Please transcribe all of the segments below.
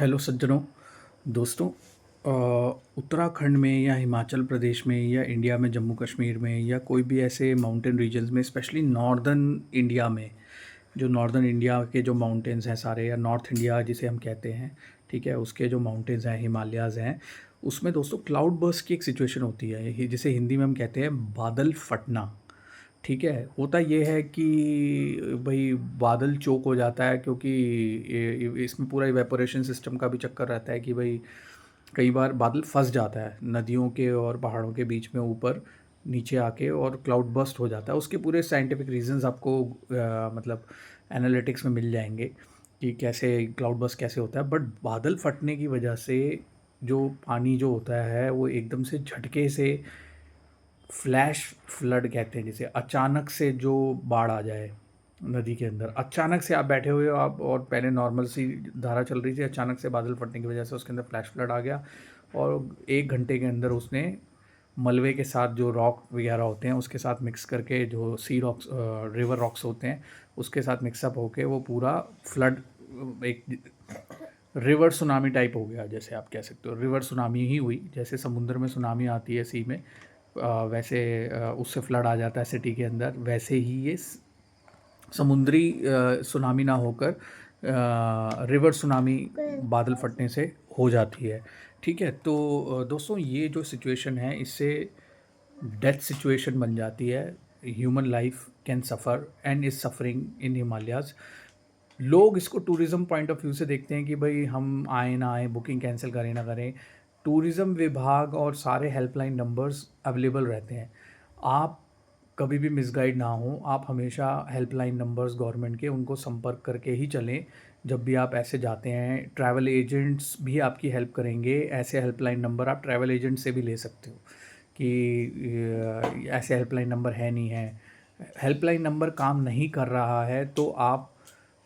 Hello सज्जनों, दोस्तों। उत्तराखंड में या हिमाचल प्रदेश में या इंडिया में जम्मू कश्मीर में या कोई भी ऐसे माउंटेन रीजन्स में, स्पेशली नॉर्दर्न इंडिया में, जो नॉर्दर्न इंडिया के जो माउंटेन्स हैं सारे, या नॉर्थ इंडिया जिसे हम कहते हैं, ठीक है, उसके जो माउंटेन्स हैं, हिमालयाज़ हैं, उसमें दोस्तों क्लाउड बर्स्ट की एक सिचुएशन होती है, जिसे हिंदी में हम कहते हैं बादल फटना। ठीक है, होता ये है कि भाई बादल चोक हो जाता है, क्योंकि इसमें पूरा इवेपोरेशन सिस्टम का भी चक्कर रहता है कि भाई कई बार बादल फंस जाता है नदियों के और पहाड़ों के बीच में ऊपर नीचे आके, और क्लाउड बस्ट हो जाता है। उसके पूरे साइंटिफिक रीजंस आपको मतलब एनालिटिक्स में मिल जाएंगे कि कैसे क्लाउड बस्ट कैसे होता है। बट बादल फटने की वजह से जो पानी जो होता है वो एकदम से झटके से, फ्लैश फ्लड कहते हैं जिसे, अचानक से जो बाढ़ आ जाए नदी के अंदर। अचानक से आप बैठे हुए हो आप, और पहले नॉर्मल सी धारा चल रही थी, अचानक से बादल फटने की वजह से उसके अंदर फ्लैश फ्लड आ गया, और 1 घंटे के अंदर उसने मलबे के साथ जो रॉक वगैरह होते हैं उसके साथ मिक्स करके, जो सी रॉक्स रिवर रॉक्स होते हैं उसके साथ मिक्सअप होके वो पूरा फ्लड, एक रिवर सुनामी टाइप हो गया, जैसे आप कह सकते हो। रिवर सुनामी ही हुई, जैसे समुद्र में सुनामी आती है सी में, वैसे उससे फ्लड आ जाता है सिटी के अंदर, वैसे ही ये समुद्री सुनामी ना होकर रिवर सुनामी बादल फटने से हो जाती है। ठीक है, तो दोस्तों ये जो सिचुएशन है, इससे डेथ सिचुएशन बन जाती है। Human life can suffer and is suffering in Himalayas. लोग इसको टूरिज़्म पॉइंट ऑफ व्यू से देखते हैं कि भाई हम आए ना आए, बुकिंग कैंसिल करें ना करें। टूरिज़्म विभाग और सारे हेल्पलाइन नंबर्स अवेलेबल रहते हैं। आप कभी भी मिसगाइड ना हो, आप हमेशा हेल्पलाइन नंबर्स गवर्नमेंट के, उनको संपर्क करके ही चलें जब भी आप ऐसे जाते हैं। ट्रैवल एजेंट्स भी आपकी हेल्प करेंगे। ऐसे हेल्पलाइन नंबर आप ट्रैवल एजेंट से भी ले सकते हो कि ऐसे हेल्पलाइन नंबर है नहीं है। हेल्पलाइन नंबर काम नहीं कर रहा है तो आप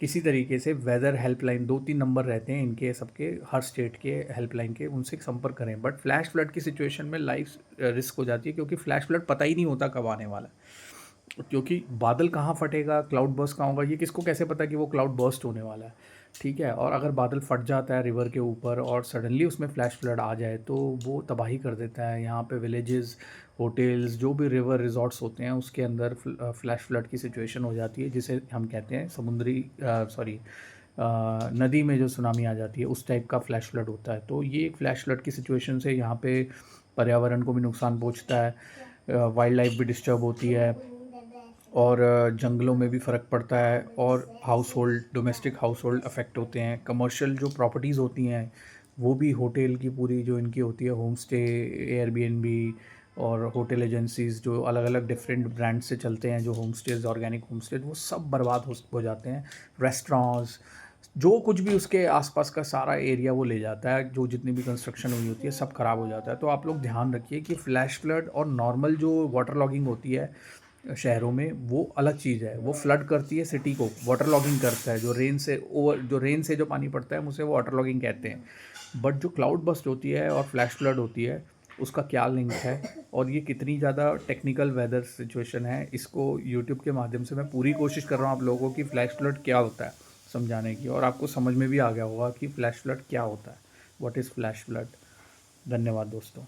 किसी तरीके से वेदर हेल्पलाइन, 2-3 नंबर रहते हैं इनके सबके, हर स्टेट के हेल्पलाइन के, उनसे संपर्क करें। बट फ्लैश फ्लड की सिचुएशन में लाइफ रिस्क हो जाती है, क्योंकि फ्लैश फ्लड पता ही नहीं होता कब आने वाला है। क्योंकि बादल कहाँ फटेगा, क्लाउड बर्स्ट कहाँ होगा, ये किसको कैसे पता कि वो क्लाउड बर्स्ट होने वाला है। ठीक है, और अगर बादल फट जाता है रिवर के ऊपर और सडनली उसमें फ्लैश फ्लड आ जाए तो वो तबाही कर देता है। यहाँ पे विलेजेस, होटल्स, जो भी रिवर रिजॉर्ट्स होते हैं उसके अंदर फ्लैश फ्लड की सिचुएशन हो जाती है, जिसे हम कहते हैं समुद्री सॉरी नदी में जो सुनामी आ जाती है उस टाइप का फ्लैश फ्लड होता है। तो ये एक फ्लैश फ्लड की सिचुएशन से यहाँ पे पर्यावरण को भी नुकसान पहुँचता है, वाइल्ड लाइफ भी डिस्टर्ब होती है, और जंगलों में भी फ़र्क पड़ता है, और house hold, domestic house hold affect होते हैं। कमर्शियल जो प्रॉपर्टीज़ होती हैं वो भी, होटल की पूरी जो इनकी होती है, होम स्टे, एयरबीएनबी और होटल एजेंसीज़ जो अलग अलग डिफरेंट ब्रांड से चलते हैं, जो home stage, organic home stage, वो सब बर्बाद हो जाते हैं। रेस्टोरेंट्स, जो कुछ भी उसके आसपास का सारा एरिया वो ले जाता है, जो जितनी भी कंस्ट्रक्शन हुई होती है सब ख़राब हो जाता है। तो आप लोग ध्यान रखिए कि फ्लैश फ्लड और नॉर्मल जो वाटर लॉगिंग होती है शहरों में, वो अलग चीज़ है। वो फ्लड करती है सिटी को, वाटर लॉगिंग करता है, जो रेन से ओवर, जो रेन से जो पानी पड़ता है उसे वो वाटर लॉगिंग कहते हैं। बट जो क्लाउड बस्ट होती है और फ्लैश फ्लड होती है, उसका क्या लिंक है, और ये कितनी ज़्यादा टेक्निकल वेदर सिचुएशन है, इसको यूट्यूब के माध्यम से मैं पूरी कोशिश कर रहा हूँ आप लोगों की फ्लैश फ्लड क्या होता है समझाने की, और आपको समझ में भी आ गया होगा कि फ्लैश फ्लड क्या होता है, व्हाट इज़ फ्लैश फ्लड। धन्यवाद दोस्तों।